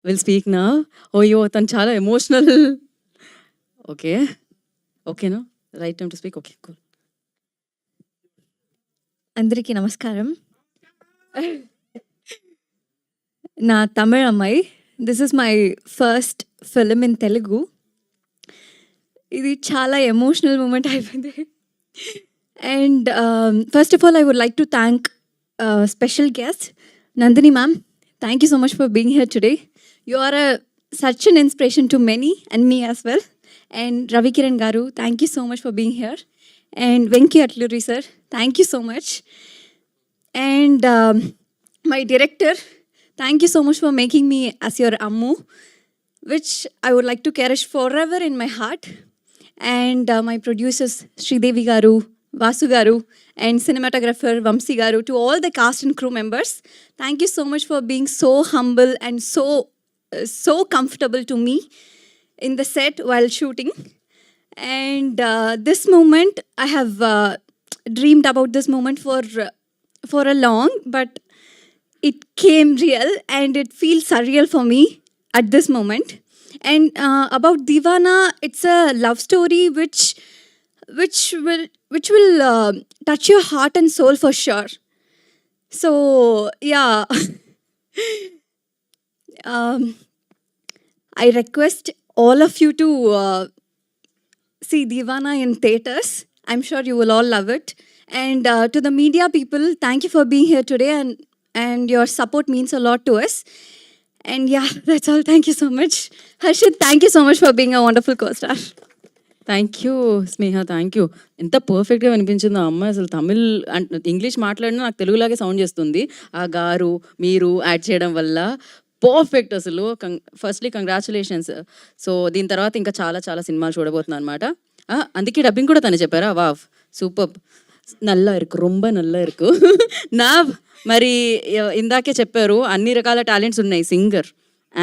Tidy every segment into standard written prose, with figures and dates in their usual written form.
Will speak నా. అయ్యో! తను చాలా ఎమోషనల్. ఓకే. ఓకేనా? Right time to speak. Okay. Cool. అందరికీ నమస్కారం. నా తమిళ్ అమ్మాయి. This is my first film in Telugu. ఇది చాలా ఎమోషనల్ మూమెంట్ అయిపోయింది. And first of all I would like to thank special guest Nandini ma'am. Thank you so much for being here today. You are such an inspiration to many and me as well. And Ravi Kiran garu, thank you so much for being here. And Venki Atluri sir, thank you so much. And my director, thank you so much for making me as your Ammu, which I would like to cherish forever in my heart. And my producers, Sridevi garu, Vasu garu, and cinematographer Vamsi garu, to all the cast and crew members, thank you so much for being so humble and so comfortable to me in the set while shooting. And this moment, I have dreamed about this moment for a long, but it came real and it feels surreal for me at this moment. And about Divana, it's a love story which will touch your heart and soul for sure. So yeah. I request all of you to see Divana in theaters. I'm sure you will all love it. And to the media people, thank you for being here today, and your support means a lot to us. And yeah, that's all. Thank you so much. Harshit, thank you so much for being a wonderful co-star. Thank you Sneha. Thank you. ఎంత పర్ఫెక్ట్గా వినిపించిందో ఆ అమ్మాయి. అసలు Tamil English మాట్లాడినా నాకు తెలుగులాగే sound చేస్తుంది. ఆ గారు మీరు యాడ్ చేయడం వల్ల పర్ఫెక్ట్ అసలు. Firstly congratulations. సో దీని తర్వాత ఇంకా చాలా చాలా సినిమాలు చూడబోతున్నాను అనమాట. అందుకే డబ్బింగ్ కూడా తను చెప్పారా? Wow, super. నల్లా ఇరుకు, రొంబ నల్లా ఇరుకు. నా మరి ఇందాకే చెప్పారు అన్ని రకాల టాలెంట్స్ ఉన్నాయి. Singer,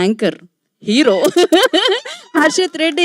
anchor, hero. Harshit Reddy